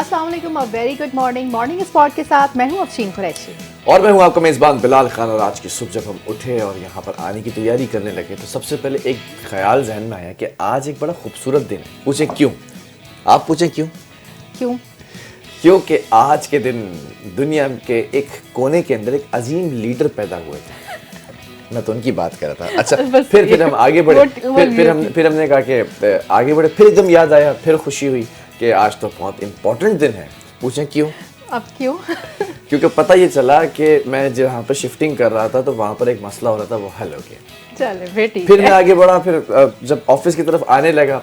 अस्सलाम वालेकुम, very good morning spot के साथ मैं हूँ अफशीन कुरैशी और मैं हूँ आपका मेज़बान बिलाल खान। और आज की सुबह जब हम उठे और यहाँ पर आने की तैयारी करने लगे तो सबसे पहले एक ख्याल जहन में आया कि आज एक बड़ा खूबसूरत दिन है। पूछें क्यों? आप पूछें क्यों? क्योंकि आज के दिन दुनिया के एक कोने के अंदर एक अजीम लीडर पैदा हुए थे। मैं तो उनकी बात कर रहा था। अच्छा, फिर हम आगे बढ़े, फिर हमने कहा कि आगे बढ़े, फिर एकदम याद आया, फिर खुशी हुई कि आज तो बहुत इम्पोर्टेंट दिन है। पूछें क्यों? अब क्यों? क्योंकि पता ये चला कि मैं जहाँ पर शिफ्टिंग कर रहा था तो वहाँ पर एक मसला हो रहा था, वो हल हो गया। चले बेटी, फिर मैं आगे बढ़ा, फिर जब ऑफिस की तरफ आने लगा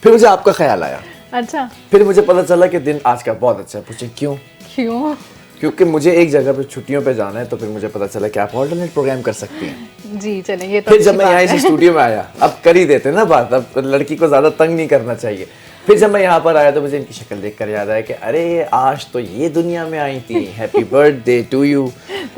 फिर मुझे आपका ख्याल आया। अच्छा, फिर मुझे पता चला कि दिन आज का बहुत अच्छा है। पूछे क्यों? क्योंकि मुझे एक जगह पे छुट्टियों पे जाना है, तो फिर मुझे पता चला कि आप ऑल्टरनेट प्रोग्राम कर सकती हैं। जी चलें, ये तो फिर जब मैं यहाँ इस स्टूडियो में आया, अब कर ही देते ना बात, अब लड़की को ज्यादा तंग नहीं करना चाहिए। फिर जब मैं यहाँ पर आया तो मुझे इनकी शक्ल देखकर याद आया कि अरे आज तो ये दुनिया में आई थी। Happy birthday to you,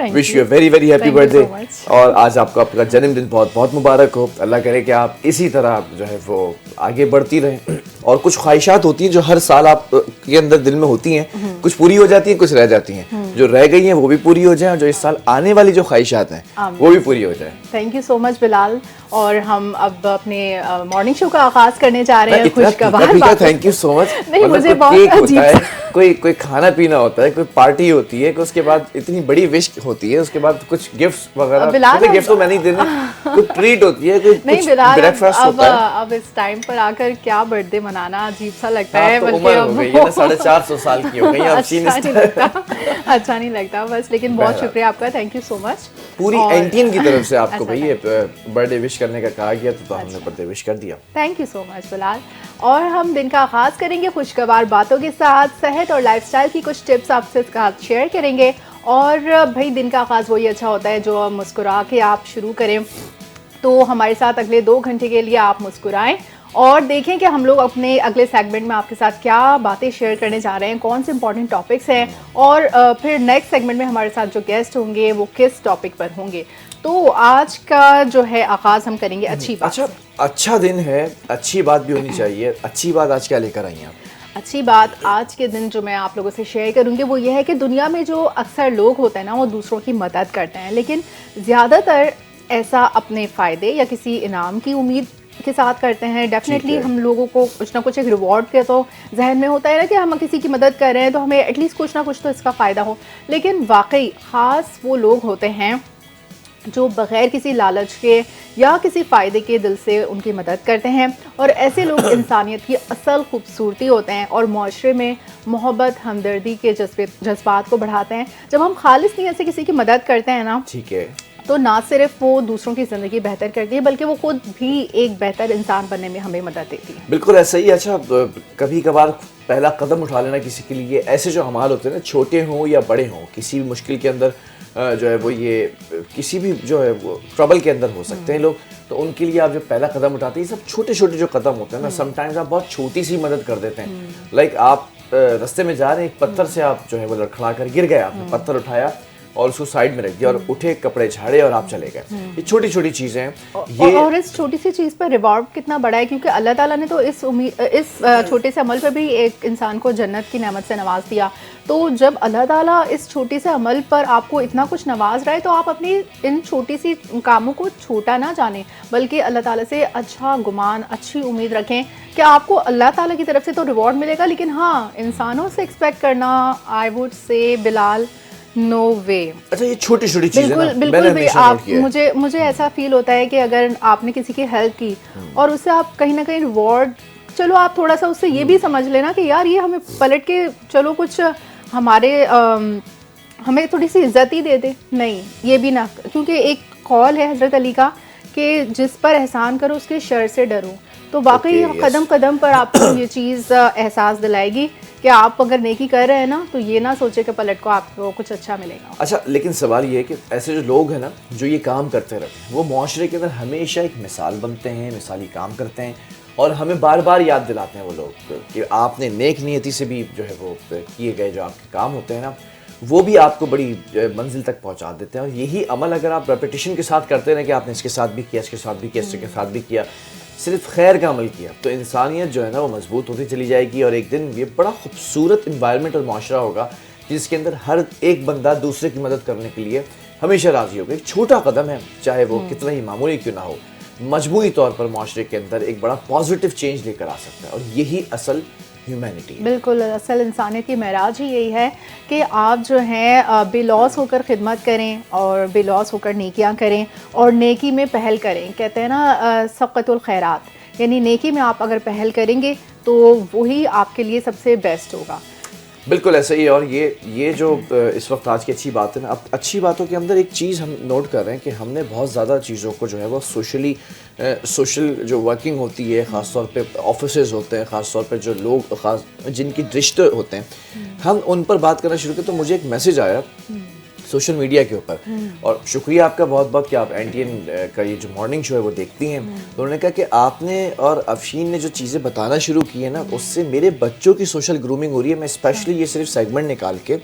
wish you very very happy birthday. और आज आपका आपका जन्मदिन बहुत बहुत मुबारक हो। अल्लाह करे कि आप इसी तरह जो है वो आगे बढ़ती रहें। और कुछ ख्वाहिशात होती हैं जो हर साल आप के अंदर दिल में होती हैं, कुछ पूरी हो जाती हैं, कुछ रह जाती हैं। जो रह गई हैं वो भी पूरी हो जाए, और जो इस साल आने वाली जो ख्वाहिशात हैं वो भी पूरी हो जाए। Thank you so much Bilal. और हम अब अपने मॉर्निंग शो का आगाज करने जा रहे हैं। खुशगवार, थैंक यू सो मच। नहीं, मुझे बहुत अजीब कोई खाना पीना होता है, कोई पार्टी होती है, उसके बाद इतनी बड़ी विश होती है, उसके बाद कुछ गिफ्ट्स वगैरह। गिफ्ट तो मैं नहीं देना, कुछ ट्रीट होती है, कुछ ब्रेकफास्ट होता है। अब इस टाइम पर आकर क्या बर्थडे मनाना अजीब सा लगता है। तो उम्र हो गई है ना, 450 साल की हो गई है। अच्छा नहीं लगता बस, लेकिन बहुत शुक्रिया आपका, थैंक यू सो मच। पूरी एनटीएम की तरफ से आपको भाई बर्थडे विश करने का कहा गया, तो हमने बर्थडे विश कर दिया। Thank you so much Bilal. और हम दिन का आगाज करेंगे खुशगवार बातों के साथ। सेहत और लाइफस्टाइल की कुछ टिप्स आपसे साथ शेयर करेंगे। और भाई दिन का आगाज वही अच्छा होता है जो मुस्कुरा के आप शुरू करें। तो हमारे साथ अगले 2 घंटे के लिए आप मुस्कुराएं और देखें कि हम लोग अपने अगले सेगमेंट में आपके साथ क्या बातें शेयर करने जा रहे हैं, कौन से इंपॉर्टेंट टॉपिक्स हैं, और फिर नेक्स्ट सेगमेंट में हमारे साथ जो गेस्ट होंगे वो किस टॉपिक पर होंगे। तो आज का जो है आगाज हम करेंगे अच्छी बात। अच्छा दिन है, अच्छी बात भी होनी चाहिए। अच्छी बात आज क्या लेकर आई हैं आप? अच्छी बात आज के दिन जो मैं आप लोगों से शेयर करूंगी वो ये है कि दुनिया में जो अक्सर लोग होते हैं ना, वो दूसरों की मदद करते हैं, लेकिन ज़्यादातर ऐसा अपने फ़ायदे या किसी इनाम की उम्मीद के साथ करते हैं। डेफिनेटली हम लोगों को कुछ ना कुछ एक रिवॉर्ड के तो जहन में होता है ना कि हम किसी की मदद कर रहे हैं तो हमें एटलीस्ट कुछ ना कुछ तो इसका फ़ायदा हो। लेकिन वाकई ख़ास वो लोग होते हैं जो बग़ैर किसी लालच के या किसी फ़ायदे के दिल से उनकी मदद करते हैं। और ऐसे लोग इंसानियत की असल खूबसूरती होते हैं और माशरे में मोहब्बत, हमदर्दी के जज्बात को बढ़ाते हैं। जब हम खालिस नीयत से किसी की मदद करते हैं ना, ठीक है, तो ना सिर्फ वो दूसरों की ज़िंदगी बेहतर करती है बल्कि वो खुद भी एक बेहतर इंसान बनने में हमें मदद देती है। बिल्कुल ऐसा ही। अच्छा, कभी कभार पहला कदम उठा लेना किसी के लिए, ऐसे जो हमाल होते हैं ना, छोटे हों या बड़े हों, किसी भी मुश्किल के अंदर जो है वो ये किसी भी जो है वो ट्रबल के अंदर हो सकते हैं लोग, तो उनके लिए आप जो पहला कदम उठाते हैं, सब छोटे छोटे जो कदम होते हैं ना, समटाइम्स आप बहुत छोटी सी मदद कर देते हैं। लाइक आप रास्ते में जा रहे हैं, एक पत्थर से आप जो है वो लड़खड़ा कर गिर गए, आपने पत्थर उठाया और उसको साइड में रख दिया और उठे, कपड़े झाड़े और आप चले गए। ये छोटी छोटी चीजें हैं ये। और इस छोटी सी चीज़ पर रिवॉर्ड कितना बड़ा है, क्योंकि अल्लाह ताला ने तो इस छोटे से अमल पर भी एक इंसान को जन्नत की नेमत से नवाज दिया। तो जब अल्लाह ताला इस छोटे से अमल पर आपको इतना कुछ नवाज रहा है, तो आप अपनी इन छोटी सी कामों को छोटा ना जानें, बल्कि अल्लाह ताला से अच्छा गुमान, अच्छी उम्मीद रखें कि आपको अल्लाह ताला की तरफ से तो रिवॉर्ड मिलेगा, लेकिन हाँ, इंसानों से एक्सपेक्ट करना, I would say Bilal, no वे। अच्छा, ये छोटी छोटी चीजें बिल्कुल भी आप मुझे ऐसा फील होता है कि अगर आपने किसी की हेल्प की और उससे आप कहीं ना कहीं रिवॉर्ड, चलो आप थोड़ा सा उससे ये भी समझ लेना कि यार ये हमें पलट के चलो कुछ हमें थोड़ी सी इज्जत ही दे दे, नहीं ये भी ना, क्योंकि एक कौल है हज़रत अली का कि जिस पर एहसान करो उसके शर से डरो। तो वाकई कदम कदम पर आपको ये चीज़ एहसास दिलाएगी कि आप अगर नेकी कर रहे हैं ना, तो ये ना सोचे कि पलट को आपको कुछ अच्छा मिलेगा। अच्छा, लेकिन सवाल ये है कि ऐसे जो लोग हैं ना, जो ये काम करते रहते हैं, वो माशरे के अंदर हमेशा एक मिसाल बनते हैं, मिसाली काम करते हैं, और हमें बार बार याद दिलाते हैं वो लोग कि आपने नेक नियति से भी जो है वो किए गए जो आपके काम होते हैं ना, वो भी आपको बड़ी मंजिल तक पहुंचा देते हैं। और यही अमल अगर आप रेपिटेशन के साथ करते हैं ना, कि आपने इसके साथ भी किया, इसके साथ भी किया, इसके साथ भी किया, सिर्फ खैर का अमल किया तो इंसानियत जो है ना वो मजबूत होती चली जाएगी और एक दिन ये बड़ा खूबसूरत इन्वायरमेंट और माशरा होगा जिसके अंदर हर एक बंदा दूसरे की मदद करने के लिए हमेशा राजी होगा। एक छोटा कदम है, चाहे वो कितना ही मामूली क्यों ना हो, मजमूई तौर पर माशरे के अंदर एक बड़ा पॉजिटिव चेंज लेकर आ सकता है और यही असल ह्यूमैनिटी है। बिल्कुल, असल इंसानियत की महराज ही यही है कि आप जो हैं बेलौस होकर खिदमत करें और बेलौस होकर नेकियां करें और नेकी में पहल करें। कहते हैं ना सबक़तुल खैरात, यानी नेकी में आप अगर पहल करेंगे तो वही आपके लिए सबसे बेस्ट होगा। बिल्कुल ऐसा ही है। और ये जो इस वक्त आज की अच्छी बात है ना, अब अच्छी बातों के अंदर एक चीज़ हम नोट कर रहे हैं कि हमने बहुत ज़्यादा चीज़ों को जो है वो सोशल जो वर्किंग होती है, ख़ास तौर पे ऑफिसेज होते हैं, ख़ास तौर पे जो लोग खास जिनकी रिश्ते होते हैं, हम उन पर बात करना शुरू किया तो मुझे एक मैसेज आया सोशल मीडिया के ऊपर, और शुक्रिया आपका बहुत बहुत कि आप NTN का ये जो मॉर्निंग शो है वो देखती हैं। तो उन्होंने कहा कि आपने और अफशीन ने जो चीज़ें बताना शुरू की है ना, उससे मेरे बच्चों की सोशल ग्रूमिंग हो रही है। मैं स्पेशली ये सिर्फ सेगमेंट निकाल के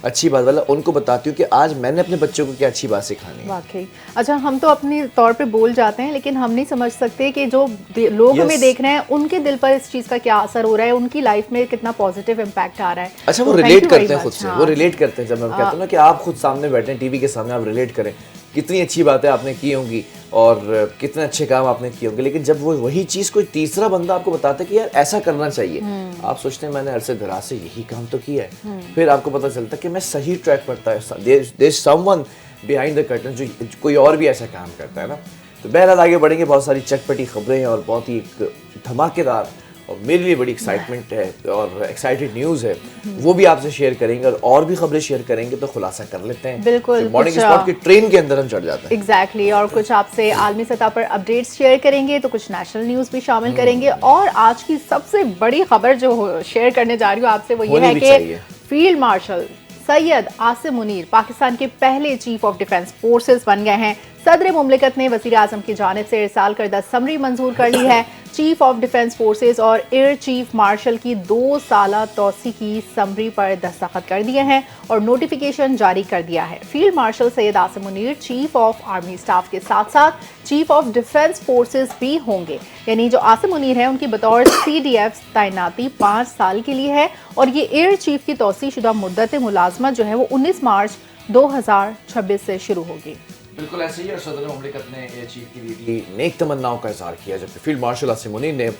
अच्छी बात वाला उनको बताती हूँ कि आज मैंने अपने बच्चों को क्या अच्छी बात सिखानी है। वाकई अच्छा, हम तो अपने तौर पे बोल जाते हैं लेकिन हम नहीं समझ सकते कि जो लोग हमें देख रहे हैं उनके दिल पर इस चीज़ का क्या असर हो रहा है, उनकी लाइफ में कितना पॉजिटिव इम्पैक्ट आ रहा है। अच्छा, वो रिलेट करते हैं खुद से, वो रिलेट करते हैं। जब मैं कहता हूँ ना कि आप खुद सामने बैठे हैं टीवी के सामने, आप रिलेट करें कितनी अच्छी बातें आपने की होंगी और कितने अच्छे काम आपने किए होंगे, लेकिन जब वो वही चीज़ कोई तीसरा बंदा आपको बताता है कि यार ऐसा करना चाहिए, आप सोचते हैं मैंने अरसे दराज से यही काम तो किया है, फिर आपको पता चलता है कि मैं सही ट्रैक पर था, there is someone behind the curtain जो कोई और भी ऐसा काम करता है ना। तो बहरहाल आगे बढ़ेंगे, बहुत सारी चटपटी खबरें हैं और बहुत ही एक धमाकेदार और मेरे लिए बड़ी एक्साइटमेंट है और एक्साइटेड न्यूज़ है, वो भी आपसे शेयर करेंगे और भी खबरें शेयर करेंगे। तो खुलासा कर लेते हैं, बिल्कुल मॉर्निंग स्पॉट की ट्रेन के अंदर हम चढ़ जाते हैं। एग्जैक्टली और कुछ आपसे आलमी सतह पर अपडेट्स शेयर करेंगे, तो कुछ नेशनल न्यूज़ भी शामिल करेंगे और आज की सबसे बड़ी खबर जो शेयर करने जा रही हूँ आपसे वो ये है कि फील्ड मार्शल सैयद आसिम मुनीर पाकिस्तान के पहले चीफ ऑफ डिफेंस फोर्सेस बन गए हैं। सदर मुमलिकत ने वज़ीर आज़म की जानिब से इरसाल करदा समरी मंजूर कर ली है। चीफ ऑफ डिफेंस फोर्सेस और एयर चीफ मार्शल की 2 साला तौसी की समरी पर दस्तखत कर दिए हैं और नोटिफिकेशन जारी कर दिया है। Field marshal Syed Asim Munir chief of army staff के साथ साथ चीफ ऑफ डिफेंस फोर्सेस भी होंगे, यानी जो आसिम मुनीर है उनकी बतौर CDF तैनाती 5 साल के लिए है और ये एयर चीफ की तौसी शुदा मुद्दत मुलाजमत जो है वो 19 मार्च 2026 से शुरू होगी। बिल्कुल ऐसे ही। और सदर मुमलिकत ने एयर चीफ की भी नेक तमन्नाओं का इज़हार किया, जबकि फील्ड मार्शल आसिम मुनीर ने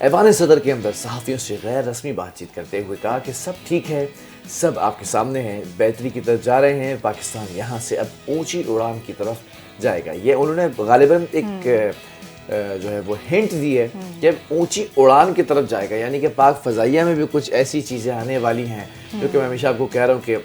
ऐवान सदर के अंदर सहाफ़ियों से गैर रस्मी बातचीत करते हुए कहा कि सब ठीक है, सब आपके सामने है, बेहतरी की तरफ जा रहे हैं, पाकिस्तान यहाँ से अब ऊंची उड़ान की तरफ जाएगा। ये उन्होंने गालिबन एक जो है वो हिंट दी है कि ऊंची उड़ान की तरफ जाएगा, यानी कि पाक फ़ज़ाइया में भी कुछ ऐसी चीज़ें आने वाली हैं जो कि मैं हमेशा आपको कह रहा हूँ कि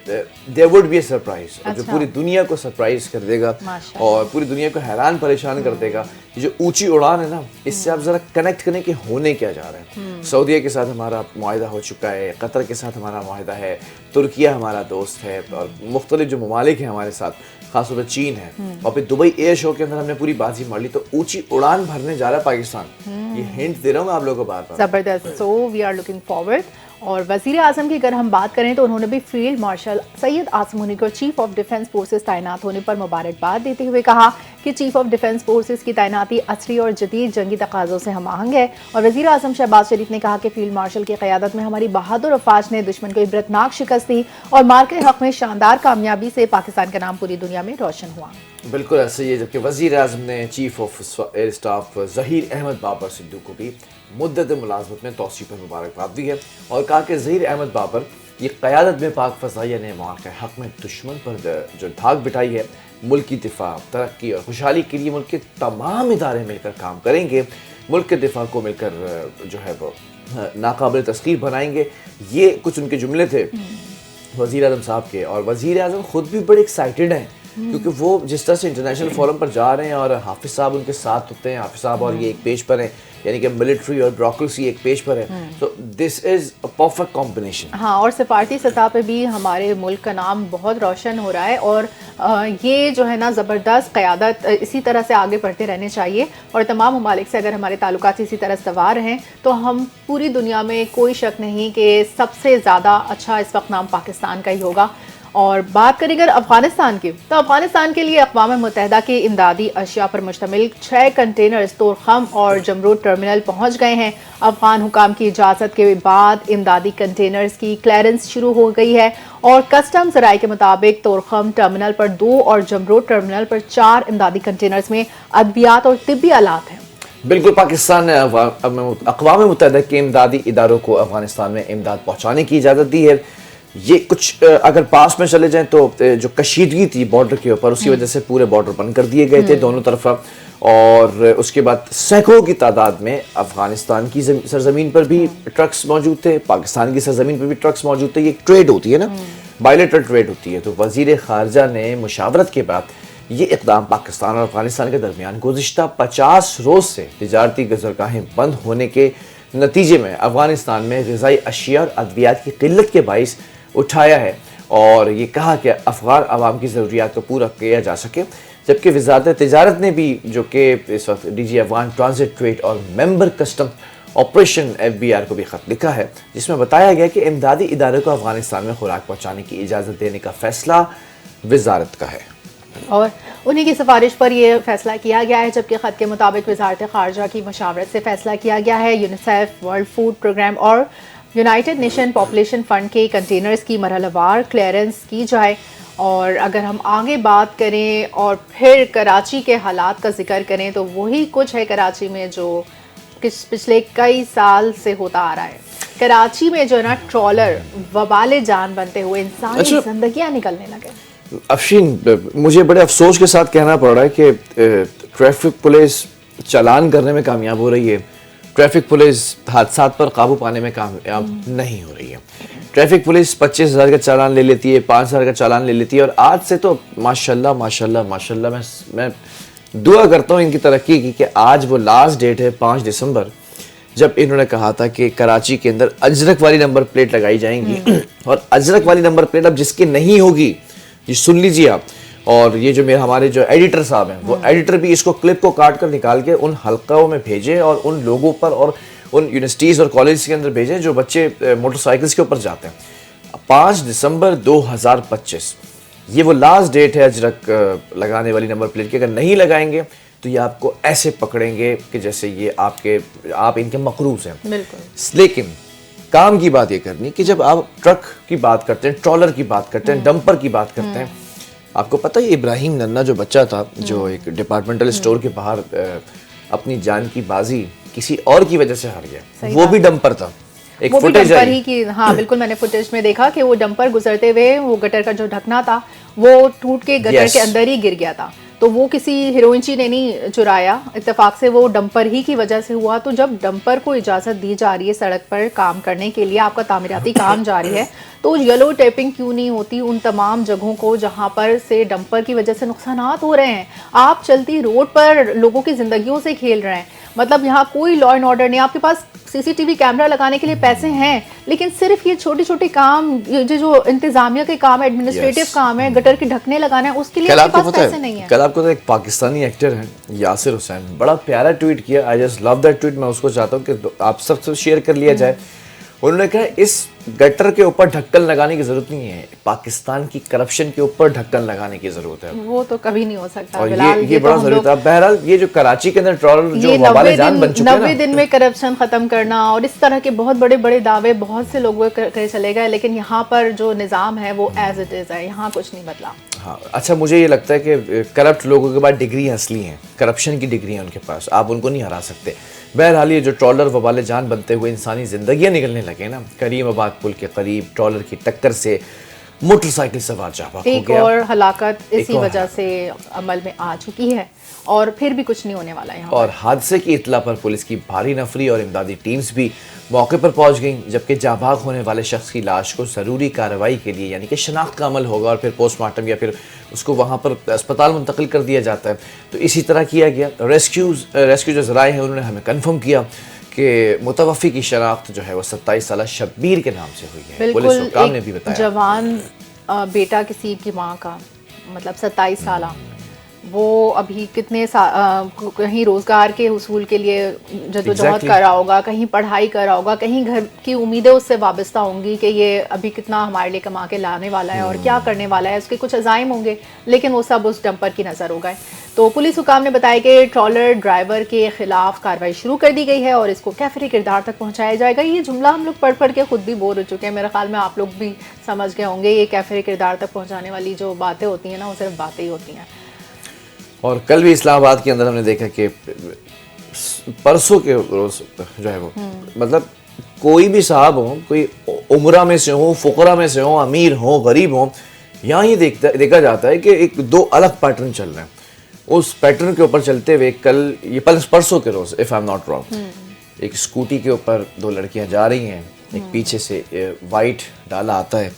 there would be a surprise, जो पूरी दुनिया को सरप्राइज कर देगा और पूरी दुनिया को हैरान परेशान कर देगा। ये जो ऊंची उड़ान है ना, इससे आप ज़रा कनेक्ट करें कि होने क्या जा रहा है। सऊदीया के साथ हमारा मुआहिदा हो चुका है, कतर के साथ हमारा मुआहिदा है, तुर्किया हमारा दोस्त है और मुख्तलिफ जो ममालिक हैं हमारे साथ, खासतौर पर चीन है, और फिर दुबई एयर शो के अंदर हमने पूरी बाजी मार ली। तो ऊंची उड़ान भरने जा रहा है पाकिस्तान, ये हिंट दे रहा हूँ मैं आप लोगों को बार-बार। जबरदस्त, so we are looking forward. और वज़ीर आज़म की अगर हम बात करें तो उन्होंने भी फील्ड मार्शल सैयद आसिम मुनीर को चीफ ऑफ डिफेंस फोर्सेस तैनात होने पर मुबारकबाद देते हुए कहा कि चीफ ऑफ डिफेंस फोर्सेस की तैनाती असरी और जदीद जंगी तकाज़ों से हम-आहंग है। और वज़ीर आज़म शहबाज शरीफ ने कहा कि फील्ड मार्शल की क़यादत में हमारी बहादुर अफवाज ने दुश्मन को इबरतनाक शिकस्त दी और मार्के हक़ में शानदार कामयाबी से पाकिस्तान का नाम पूरी दुनिया में रोशन हुआ। बिल्कुल ऐसे ही है। जबकि वज़ीर आज़म ने chief of air staff Zaheer Ahmed Babar Sidhu को भी मुद्दत मुलाज़मत में तौसीफ़ पर मुबारकबाद दी है और कहा कि ज़हीर अहमद बाबर की क़यादत में पाक फ़ज़ाइया ने मार्के हक़ में दुश्मन पर जो धाक बिठाई है, मुल्क की दिफा, तरक्की और खुशहाली के लिए मुल्क के तमाम इदारे मिलकर काम करेंगे, मुल्क के दिफा को मिलकर जो है वो नाकाबिल तस्ख़ीर बनाएंगे। ये कुछ उनके जुमले थे वज़ीर आज़म साहब के। और वज़ीर आज़म ख़ुद भी बड़े एक्साइटेड हैं क्योंकि वो जिस तरह से इंटरनेशनल फोरम पर जा रहे हैं और हाफिज़ साहब उनके साथ होते हैं, हाफिज़ साहब और ये एक पेज पर हैं, यानी कि मिलिट्री और ब्यूरोक्रेसी एक पेज पर है, तो this is a perfect combination. हाँ, और सिफारती सतह पे भी हमारे मुल्क का नाम बहुत रोशन हो रहा है और ये जो है ना ज़बरदस्त क़यादत इसी तरह से आगे बढ़ते रहने चाहिए और तमाम ममालिक से अगर हमारे ताल्लुकात इसी तरह सवार हैं तो हम पूरी दुनिया में कोई शक नहीं कि सबसे ज़्यादा अच्छा इस वक्त नाम पाकिस्तान का ही होगा। और बात करें अगर अफगानिस्तान की, तो अफगानिस्तान के लिए अक़वाम मुत्तहिदा के इमदादी अशिया पर मुश्तमिल 6 कंटेनर्स तोरखम और जमरूद टर्मिनल पहुंच गए हैं। अफगान हुकाम की इजाज़त के बाद इमदादी कंटेनर्स की क्लियरेंस शुरू हो गई है और कस्टम्स राय के मुताबिक तोरखम टर्मिनल पर 2 और जमरूद टर्मिनल पर 4 इमदादी कंटेनर्स में अद्वियात और तिब्बी आलात हैं। बिल्कुल, पाकिस्तान ने अक़वाम मुत्तहिदा के इमदादी इदारों को अफगानिस्तान में इमदाद पहुँचाने की इजाज़त दी है। ये कुछ अगर पास में चले जाएं तो जो कशीदगी थी बॉर्डर के ऊपर, उसकी वजह से पूरे बॉर्डर बंद कर दिए गए थे दोनों तरफ, और उसके बाद सैकड़ों की तादाद में अफगानिस्तान की सरजमीन पर भी ट्रक्स मौजूद थे, पाकिस्तान की सरजमीन पर भी ट्रक्स मौजूद थे। ये ट्रेड होती है ना, बायलैटरल ट्रेड होती है। तो वज़ीर ख़ारजा ने मुशावरत के बाद ये इक़दाम पाकिस्तान और अफगानिस्तान के दरमियान गुज़िश्ता 50 रोज़ से तिजारती गुज़रगाहें बंद होने के नतीजे में अफगानिस्तान में ग़िज़ाई अशिया और अद्वियात की क़िल्लत के बाइस उठाया है, और ये कहा कि अफ़गान आवाम की ज़रूरियात को पूरा किया जा सके। जबकि वज़ारत तिजारत ने भी, जो कि इस वक्त DG अफगान ट्रांजिट ट्रेड और मेंबर कस्टम ऑपरेशन FBR को भी ख़त लिखा है, जिसमें बताया गया कि इमदादी इदारों को अफगानिस्तान में खुराक पहुँचाने की इजाज़त देने का फ़ैसला वज़ारत का है और उन्हीं की सिफारिश पर यह फैसला किया गया है। जबकि ख़त के मुताबिक वज़ारत ख़ारजा की मशावरत से फैसला किया गया है यूनिसेफ, वर्ल्ड फूड प्रोग्राम और यूनाइटेड नेशन पॉपुलेशन फ़ंड के कंटेनर्स की मरहलावार क्लियरेंस की जाए। और अगर हम आगे बात करें और फिर कराची के हालात का जिक्र करें, तो वही कुछ है कराची में जो पिछले कई साल से होता आ रहा है। कराची में जो है ना, ट्रॉलर वबाले जान बनते हुए इंसानी जिंदगियां निकलने लगे। अफशीन, मुझे बड़े अफसोस के साथ कहना पड़ रहा है कि ट्रैफिक पुलिस चालान करने में कामयाब हो रही है, ट्रैफिक पुलिस हादसात पर काबू पाने में कामयाब नहीं हो रही है। ट्रैफिक पुलिस 25,000 का चालान ले लेती है, 5,000 का चालान ले लेती है, और आज से तो माशाल्लाह माशाल्लाह माशाल्लाह मैं दुआ करता हूँ इनकी तरक्की की कि आज वो लास्ट डेट है 5 दिसंबर, जब इन्होंने कहा था कि कराची के अंदर अजरक वाली नंबर प्लेट लगाई जाएंगी। और अजरक वाली नंबर प्लेट अब जिसकी नहीं होगी, ये सुन लीजिए आप, और ये जो हमारे जो एडिटर साहब हैं, वो एडिटर भी इसको क्लिप को काट कर निकाल के उन हल्काओं में भेजें और उन लोगों पर और उन यूनिवर्सिटीज़ और कॉलेज के अंदर भेजें जो बच्चे मोटरसाइकिल्स के ऊपर जाते हैं। 5 दिसंबर 2025 ये वो लास्ट डेट है अजरक लगाने वाली नंबर प्लेट की। अगर नहीं लगाएंगे तो ये आपको ऐसे पकड़ेंगे कि जैसे ये आप इनके मकरूज हैं। बिल्कुल। लेकिन काम की बात ये करनी कि जब आप ट्रक की बात करते हैं, ट्रॉलर की बात करते हैं, डंपर की बात करते हैं, आपको पता है इब्राहिम नन्ना जो बच्चा था, जो एक डिपार्टमेंटल स्टोर के बाहर अपनी जान की बाजी किसी और की वजह से हार गया, वो भी डंपर था। एक वो फुटेज डंपर ही की, हाँ बिल्कुल, मैंने फुटेज में देखा कि वो डंपर गुजरते हुए वो गटर का जो ढकना था वो टूट के गटर के अंदर ही गिर गया था। तो वो किसी हीरोइनची ने नहीं चुराया, इत्तेफाक से वो डंपर ही की वजह से हुआ। तो जब डंपर को इजाज़त दी जा रही है सड़क पर काम करने के लिए, आपका तामीराती काम जारी है, तो येलो टेपिंग क्यों नहीं होती उन तमाम जगहों को जहां पर से डंपर की वजह से नुकसानात हो रहे हैं। आप चलती रोड पर लोगों की ज़िंदगियों से खेल रहे हैं। मतलब यहाँ कोई लॉ एंड ऑर्डर नहीं, आपके पास CCTV कैमरा लगाने के लिए पैसे हैं, लेकिन सिर्फ ये छोटे छोटे काम, ये जो इंतजामिया के काम है, एडमिनिस्ट्रेटिव काम है, गटर के ढकने लगाना है, उसके लिए आपके पास पैसे नहीं है। कल आपको तो एक पाकिस्तानी एक्टर है यासिर हुसैन, बड़ा प्यारा ट्वीट किया, I just love that tweet. मैं उसको चाहता हूँ कि आप सबसे शेयर कर लिया जाए। उन्होंने कहा इस गटर के ऊपर ढक्कन लगाने की जरूरत नहीं है, पाकिस्तान की करप्शन के ऊपर ढक्कन लगाने की जरूरत है। वो तो कभी नहीं हो सकता। और ये बड़ा जरूरी था। बहरहाल ये जो कराची के अंदर ट्रॉलर जो वबाले जान बन चुके हैं, 90 दिन में करप्शन खत्म करना और इस तरह के बहुत बड़े बड़े दावे बहुत से लोगों के चले गए, लेकिन यहाँ पर जो निज़ाम है वो एज इट इज़ है, यहाँ कुछ नहीं बदला। हाँ, अच्छा, मुझे ये लगता है कि करप्ट लोगों के पास डिग्री असली हैं, करप्शन की डिग्री है उनके पास, आप उनको नहीं हरा सकते। बहरहाल ये जो ट्रॉलर वबाले जान बनते हुए इंसानी ज़िंदगियाँ निकलने लगे ना, करीमाबाद पुल के करीब ट्रॉलर की टक्कर से मोटरसाइकिल सवार जाबाक हो गया। और हलाकत इसी वजह से अमल में आ चुकी है और फिर भी कुछ नहीं होने वाला है। और हादसे की इत्तला पर पुलिस की भारी नफरी और इमदादी टीम्स भी मौके पर पहुंच गईं, जबकि जाबाक होने वाले शख्स की लाश को ज़रूरी कार्रवाई के लिए यानी कि शनाख्त का अमल होगा और फिर पोस्टमार्टम या फिर उसको वहाँ पर अस्पताल मुंतकिल कर दिया जाता है। तो इसी तरह किया गया। रेस्क्यू जो ज़राए हैं उन्होंने हमें कन्फर्म किया कि मुतवफ़ी की शनाख्त जो है वो 27 साला शब्बीर के नाम से हुई है। पुलिस हुक्काम ने भी बताया जवान बेटा किसी की माँ का, मतलब 27 साला, वो अभी कितने कहीं रोजगार के हुसूल के लिए जद्दोजहद Exactly. कर रहा होगा, कहीं पढ़ाई कर रहा होगा, कहीं घर की उम्मीदें उससे वाबस्ता होंगी कि ये अभी कितना हमारे लिए कमा के लाने वाला है और क्या करने वाला है, उसके कुछ अज़ाइम होंगे, लेकिन वो सब उस डंपर की नज़र हो गए। तो पुलिस हुकाम ने बताया कि ट्रॉलर ड्राइवर के खिलाफ कार्रवाई शुरू कर दी गई है और इसको कैफरी किरदार तक पहुंचाया जाएगा। ये जुमला हम लोग पढ़ के खुद भी बोर हो चुके हैं, मेरे ख्याल में आप लोग भी समझ गए होंगे। ये कैफरी किरदार तक पहुंचाने वाली जो बातें होती हैं ना, वो सिर्फ बातें ही होती हैं। और कल भी इस्लामाबाद के अंदर हमने देखा कि परसों के रोज जो है वो मतलब कोई भी साहब हो, कोई उमरा में से हो, फुकरा में से हो, अमीर हो, गरीब हो, यहाँ ये देखा जाता है कि एक दो अलग पैटर्न चल रहे हैं। उस पैटर्न के ऊपर चलते हुए कल ये परसों के रोज, if I am not wrong, एक स्कूटी के ऊपर दो लड़कियां जा रही हैं, एक पीछे से वाइट डाला आता है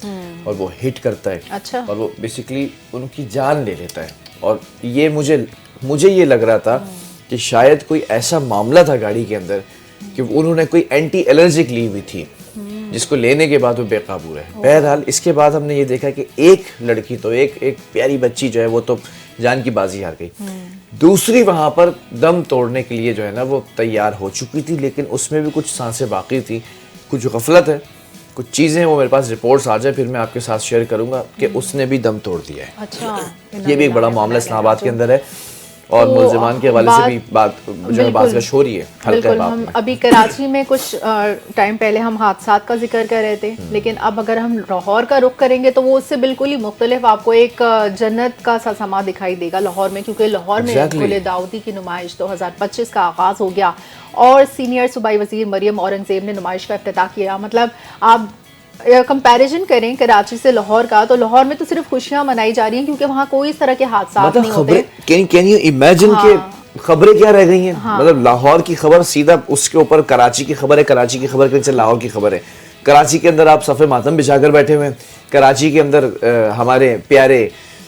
और वो हिट करता है। अच्छा। और वो बेसिकली उनकी जान ले लेता है। और ये मुझे ये लग रहा था कि शायद कोई ऐसा मामला था गाड़ी के अंदर कि उन्होंने कोई एंटी एलर्जिक ली हुई थी, जिसको लेने के बाद वो बेकाबू रहे। बहरहाल इसके बाद हमने ये देखा कि एक लड़की तो एक प्यारी बच्ची जो है वो तो जान की बाजी हार गई, दूसरी वहां पर दम तोड़ने के लिए जो है ना वो तैयार हो चुकी थी, लेकिन उसमें भी कुछ सांसें बाकी थी, कुछ गफलत है, कुछ चीज़ें वो मेरे पास रिपोर्ट्स आ जाए फिर मैं आपके साथ शेयर करूंगा कि उसने भी दम तोड़ दिया है। अच्छा, ये भी एक बड़ा मामला इस्लामाबाद के अंदर है और मुलजमान के हवाले से भी बात जो है बात हो रही है। बिल्कुल, हम अभी कराची में कुछ टाइम पहले हम हादसात का जिक्र कर रहे थे, लेकिन अब अगर हम लाहौर का रुख करेंगे तो वो उससे बिल्कुल ही मुख्तलिफ आपको एक जन्नत का सा समा दिखाई देगा लाहौर में, क्योंकि लाहौर में गुले दाऊदी की नुमाइश 2025 का आगाज हो गया और सीनियर सूबाई वजीर मरियम औरंगजेब ने नुमाइश का इफ्तिताह किया। मतलब आप कंपैरिजन करें कराची से लाहौर का, तो लाहौर में तो सिर्फ खुशियां मनाई जा रही हैं क्योंकि वहाँ कोई इस तरह के हादसा नहीं होते। कैन यू इमेजिन के खबरें क्या रह गई हैं? मतलब लाहौर की खबर सीधा उसके ऊपर कराची की खबर है, कराची की खबर के लाहौर की खबर है। कराची के अंदर आप सफ़े मातम बिछाकर बैठे हुए हैं। कराची के अंदर हमारे प्यारे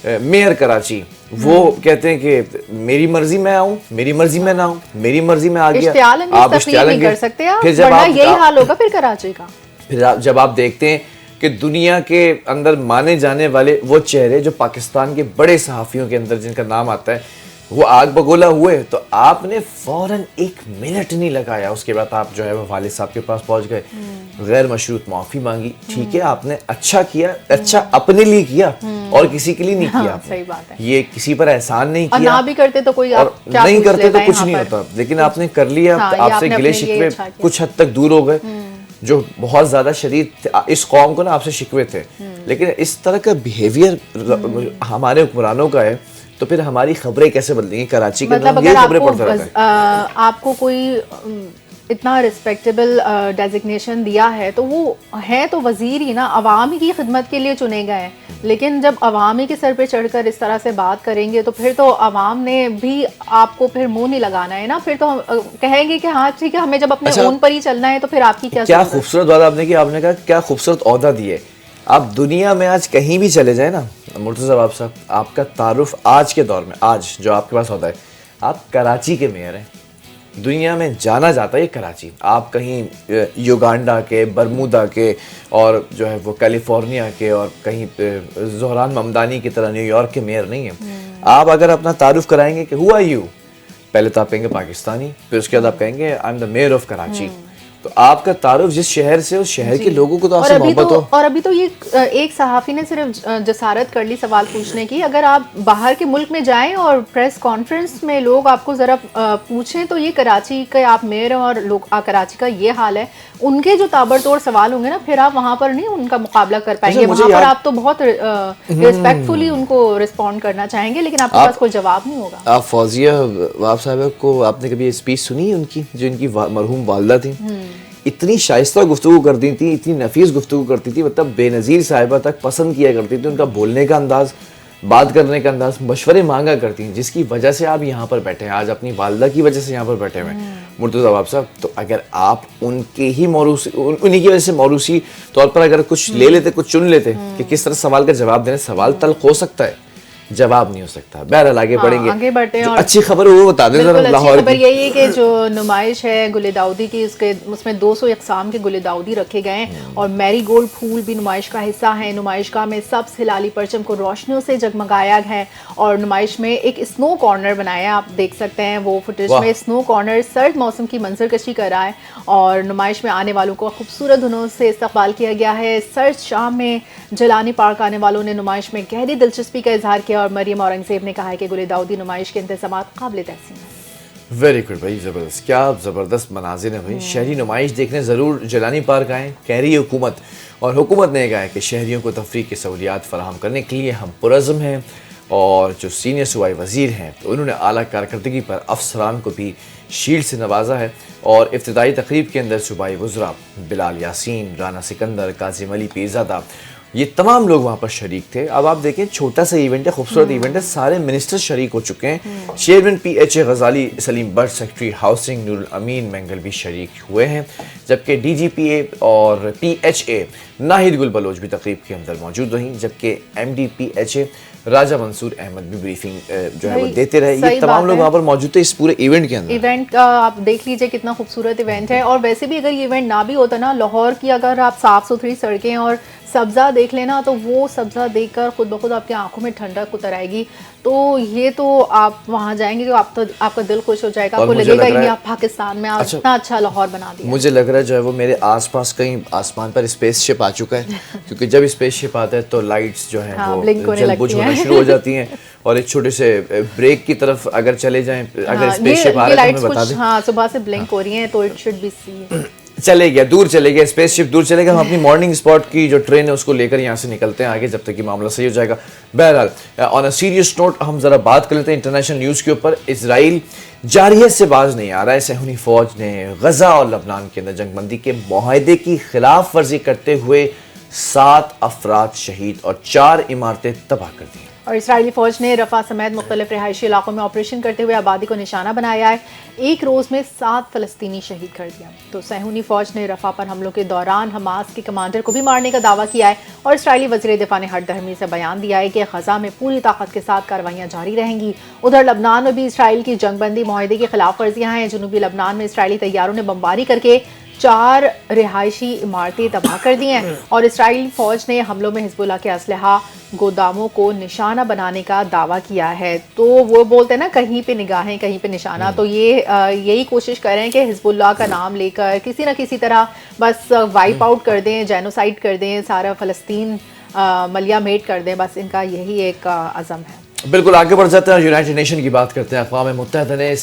मेयर कराची वो कहते हैं कि मेरी मर्जी में आऊं, मेरी मर्जी में ना आऊं, मेरी मर्जी में आ गया। आप नहीं कर सकते, फिर जब यही हाल होगा फिर कराची का। फिर जब आप देखते हैं कि दुनिया के अंदर माने जाने वाले वो चेहरे जो पाकिस्तान के बड़े सहाफ़ियों के अंदर जिनका नाम आता है वो आग बगोला हुए, तो आपने फौरन 1 मिनट नहीं लगाया, उसके बाद आप जो है वो वालिद साहब के पास पहुंच गए, गैर मशरूत माफ़ी मांगी। ठीक है, आपने अच्छा किया, अच्छा अपने लिए किया और किसी के लिए नहीं किया। सही बात है। ये किसी पर एहसान नहीं किया, ना भी करते तो कोई और नहीं करते तो कुछ नहीं होता, लेकिन आपने कर लिया। आपसे गिले शिकवे कुछ हद तक दूर हो गए, जो बहुत ज्यादा शदीद इस कौम को ना आपसे शिकवे थे, लेकिन इस तरह का बिहेवियर हमारे हुक्मरानों का है तो फिर हमारी खबरें कैसे बदलेंगी? कराची के मतलब अगर आपको कोई इतना रिस्पेक्टेबल डेजिग्नेशन दिया है तो वो है तो वजीर ही ना, अवाम की खिदमत के लिए चुने गए हैं, लेकिन जब अवामी के सर पे चढ़कर इस तरह से बात करेंगे तो फिर तो अवाम ने भी आपको फिर मुंह नहीं लगाना है ना, फिर तो कहेंगे कि हाँ ठीक है, हमें जब अपने ऊन पर ही चलना है तो फिर आपकी क्या खूबसूरत बात आपने की। आपने कहा क्या खूबसूरत ओहदा दिए। आप दुनिया में आज कहीं भी चले जाए ना मुर्तज़ा साहब, आपका तारुफ आज के दौर में, आज जो आपके पास होता है, आप कराची के मेयर हैं, दुनिया में जाना जाता है ये कराची। आप कहीं युगांडा के, बरमूदा के और जो है वो कैलिफोर्निया के और कहीं ज़ोहरान ममदानी की तरह न्यूयॉर्क के मेयर नहीं हैं। आप अगर अपना तारुफ कराएंगे कि हु आर यू, पहले तो आप कहेंगे पाकिस्तानी, फिर उसके बाद आप कहेंगे I am the mayor of Karachi. तो आपका तारुफ जिस शहर से, उस शहर के लोगों को तो आपसे मोहब्बत हो। और अभी तो ये एक सहाफ़ी ने सिर्फ जसारत कर ली सवाल पूछने की, अगर आप बाहर के मुल्क में जाएं और प्रेस कॉन्फ्रेंस में लोग आपको ज़रा पूछें तो ये कराची का आप मेयर और लोग कराची का ये हाल है, उनके जो ताबड़तोड़ सवाल होंगे ना, फिर आप वहाँ पर नहीं उनका मुकाबला कर पाएंगे। वहाँ पर आप तो बहुत रिस्पेक्टफुली उनको रिस्पॉन्ड करना चाहेंगे, लेकिन आपके पास कोई जवाब नहीं होगा। आप फौजिया वाब साहब को आपने कभी स्पीच सुनी उनकी, जो इनकी मरहूम वालदा थी? इतनी शाइस्ता गुफ्तगू करती थी, इतनी नफीस गुफ्तगू करती थी, मतलब बेनज़ीर साहिबा तक पसंद किया करती थी। उनका बोलने का अंदाज़, बात करने का अंदाज़, मशवरे मांगा करती हैं, जिसकी वजह से आप यहाँ पर बैठे हैं, आज अपनी वालदा की वजह से यहाँ पर बैठे हुए हैं मुर्तज़ा वाब साहब। तो अगर आप उनके ही मौरूसी, उन्हीं की वजह से मौरूसी तौर पर अगर कुछ ले लेते, कुछ चुन लेते कि किस तरह सवाल का जवाब देना, सवाल तल्ख हो सकता है जवाब नहीं हो सकता। बहरहाल आगे बढ़ेंगे, आगे बढ़ते हैं। जो और अच्छी खबर है वो बता दें जरा बिल्कुल, अच्छी लाहौर खबर की। यही है कि जो नुमाइश है गुले दाऊदी की, उसमें 200 अक़साम के गुले दाऊदी रखे गए हैं और मैरी गोल्ड फूल भी नुमाइश का हिस्सा है। नुमाइशगाह में सब्ज़ हिलाली परचम को रोशनियों से जगमगाया है और नुमाइश में एक स्नो कॉर्नर बनाया है, आप देख सकते हैं वो फुटेज में। स्नो कॉर्नर सर्द मौसम की मंजरकशी कर रहा है और नुमाइश में आने वालों को खूबसूरत धुनों से इस्तकबाल किया गया है। सर्द शाम में जलानी पार्क आने वालों ने नुमाइश में गहरी दिलचस्पी का इजहार किया और मरियम औरंगजेब ने कहा है कि गुले दाऊदी नुमाइश के इंतज़ामात काबिल तहसीन है। वेरी गुड भाई, ज़बरदस्त, क्या ज़बरदस्त मनाजिर है भाई। शहरी नुमाइश देखने ज़रूर जलानी पार्क आएँ, कह रही है हुकूमत। और हुकूमत ने कहा है कि शहरियों को तफरीह की सहूलियात फराहम करने के लिए हम पुरज़्म हैं। और जो सीनियर सूबाई वज़ीर हैं तो उन्होंने आला कारकर्दगी पर अफसरान को भी शील्ड से नवाजा है। और इफ्तिदाई तकरीब के अंदर सूबाई वज़रा बिलाल यासीन, राना सिकंदर, काज़िम अली पीरज़ादा, ये तमाम लोग वहाँ पर शरीक थे। अब आप देखें, छोटा सा इवेंट है, खूबसूरत इवेंट है, सारे मिनिस्टर शरीक हो चुके हैं। Chairman PHA Ghazali Salim Butt, secretary housing Nurul Amin Mangal भी शरीक हुए हैं, जबकि DGPA और PHA नाहिद गुल बलोच भी तकरीब के अंदर मौजूद रहीं, जबकि MD PHA राजा मंसूर अहमद भी ब्रीफिंग जो है वो देते रहे। ये तमाम लोग वहाँ पर मौजूद थे इस पूरे इवेंट के अंदर। इवेंट का आप देख लीजिए कितना खूबसूरत इवेंट है। और वैसे भी अगर ये इवेंट ना भी होता ना, लाहौर की अगर आप साफ़ सुथरी सड़कें और सब्ज़ा देख लेना, तो वो सब्ज़ा देखकर खुद ब खुद आपकी आंखों में ठंडक उतर आएगी। तो ये तो आप वहाँ जाएंगे तो आपका दिल खुश हो जाएगा, आपको लगेगा कि आप पाकिस्तान में आप इतना अच्छा लाहौर बना दिया। मुझे लग रहा है जो है वो मेरे आसपास कहीं आसमान पर स्पेसशिप आ चुका है, क्योंकि जब स्पेसशिप आता है तो लाइट्स जो है वो जल बुझ होना शुरू हो जाती हैं। और एक छोटे से ब्रेक की तरफ अगर चले जाएं, अगर स्पेसशिप आ रहा है तो हमें बता दें। हाँ, सुबह से ब्लिंक हो रही हैं तो इट शुड बी सी। चले गया, दूर चले गया, स्पेसशिप दूर चले गया। हम अपनी मॉर्निंग स्पॉट की जो ट्रेन है उसको लेकर यहाँ से निकलते हैं आगे, जब तक कि मामला सही हो जाएगा। बहरहाल ऑन अ सीरियस नोट हम जरा बात कर लेते हैं इंटरनेशनल न्यूज़ के ऊपर। इजराइल जारहियत से बाज नहीं आ रहा है। सहूनी फौज ने गजा और लबनान के अंदर जंगबंदी के मुआहदे की खिलाफ वर्जी करते हुए 7 अफराद शहीद और 4 इमारतें तबाह कर दी। और इसराइली फ़ौज ने रफ़ा समेत मुख्तलिफ रिहायशी इलाकों में ऑपरेशन करते हुए आबादी को निशाना बनाया है। एक रोज़ में 7 फ़लस्तीनी शहीद कर दिया। तो सहूनी फ़ौज ने रफ़ा पर हमलों के दौरान हमास के कमांडर को भी मारने का दावा किया है। और इसराइली वज़ीर दिफ़ा ने हर दहमी से बयान दिया है कि ग़ज़ा में पूरी ताकत के साथ कार्रवाइयाँ जारी रहेंगी। उधर लबनान में भी इसराइल की जंगबंदी मुआहदे की खिलाफ वर्जियाँ हैं। जनूबी लबनान में इसराइली तैयारों ने बमबारी करके 4 रिहायशी इमारतें तबाह कर दी हैं। और इसराइली फ़ौज ने हमलों में हिज़्बुल्लाह के असलहा गोदामों को निशाना बनाने का दावा किया है। तो वो बोलते हैं ना, कहीं पे निगाहें कहीं पे निशाना। तो ये यही कोशिश कर रहे हैं कि हिज़्बुल्लाह का नाम लेकर किसी ना किसी तरह बस वाइप आउट कर दें, जेनोसाइड कर दें, सारा फ़लस्तीन मलिया मेट कर दें। बस इनका यही एक अज़म है। बिल्कुल, आगे बढ़ जाते हैं, यूनाइटेड नेशन की बात करते हैं। अक़वाम मुत्तहिदा ने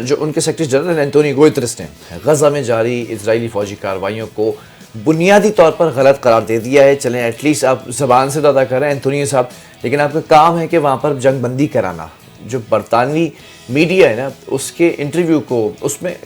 जो उनके सेक्रेटरी जनरल एंटोनियो गुतेरेस ने गज़ा में जारी इजरायली फ़ौजी कार्रवाइयों को बुनियादी तौर पर गलत करार दे दिया है। चलें, एटलीस्ट आप ज़बान से तो अदा कर रहे हैं एंटोनियो साहब, लेकिन आपका काम है कि वहाँ पर जंगबंदी कराना। जो बरतानवी मीडिया है ना, उसके इंटरव्यू को, उसमें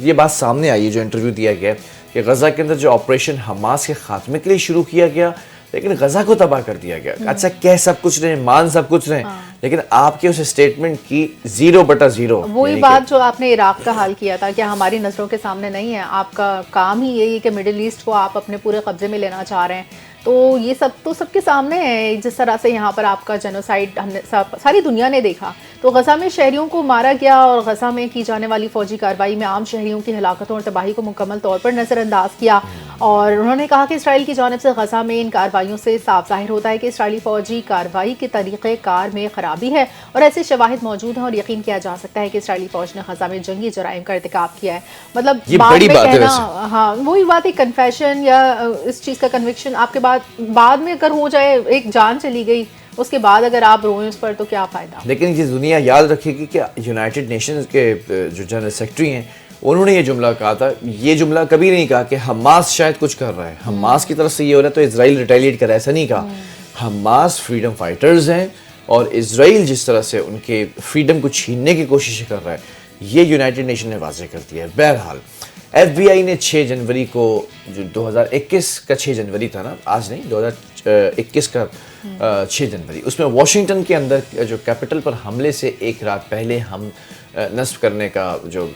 ये बात सामने आई है, जो इंटरव्यू दिया गया कि गज़ा के अंदर जो ऑपरेशन हमास के खात्मे के लिए शुरू किया गया, लेकिन गज़ा को तबाह कर दिया गया। अच्छा, कह सब कुछ रहे, मान सब कुछ रहे, लेकिन आपके उस स्टेटमेंट की 0/0। वही बात जो आपने इराक का हाल किया था, क्या हमारी नज़रों के सामने नहीं है? आपका काम ही यही है कि मिडिल ईस्ट को आप अपने पूरे कब्जे में लेना चाह रहे हैं। तो ये सब तो सबके सामने है। जिस तरह से यहाँ पर आपका जेनोसाइड हमने सारी दुनिया ने देखा। तो गज़ा में शहरियों को मारा गया और गज़ा में की जाने वाली फ़ौजी कार्रवाई में आम शहरियों की हलाकतों और तबाही को मुकम्मल तौर पर नज़रअंदाज किया। और उन्होंने कहा कि इसराइल की जानिब से गज़ा में इन कार्रवाइयों से साफ ज़ाहिर होता है कि इसराइली फ़ौजी कार्रवाई के तरीक़ेकार में ख़राबी है और ऐसे शवाहिद मौजूद हैं और यकीन किया जा सकता है कि इसराइली फ़ौज ने गज़ा में जंगी जराइम का इर्तिकाब किया है। मतलब बाद में कहना, हाँ वही बात है, कन्फेशन या इस चीज़ का कन्विक्शन आपके बाद में अगर हो जाए, एक जान चली गई, उसके बाद अगर आप रोएं उस पर, तो क्या फ़ायदा। लेकिन ये दुनिया याद रखेगी कि यूनाइटेड नेशंस के जो जनरल सेक्रेटरी हैं, उन्होंने ये जुमला कहा था। ये जुमला कभी नहीं कहा कि हमास शायद कुछ कर रहा है, हमास की तरफ से ये हो रहा है तो इजराइल रिटेलिएट कर रहा है, ऐसा नहीं कहा। हमास फ्रीडम फाइटर्स हैं और इजराइल जिस तरह से उनके फ्रीडम को छीनने की कोशिश कर रहा है, ये यूनाइटेड नेशन ने वाज़ेह कर दिया है। बहरहाल FBI ने 6 जनवरी को, जो 2021 का 6 जनवरी था ना, आज नहीं, 2021 का 6 जनवरी, उसमें वाशिंगटन के अंदर जो कैपिटल पर हमले से एक रात पहले हम नस्ब करने का, जो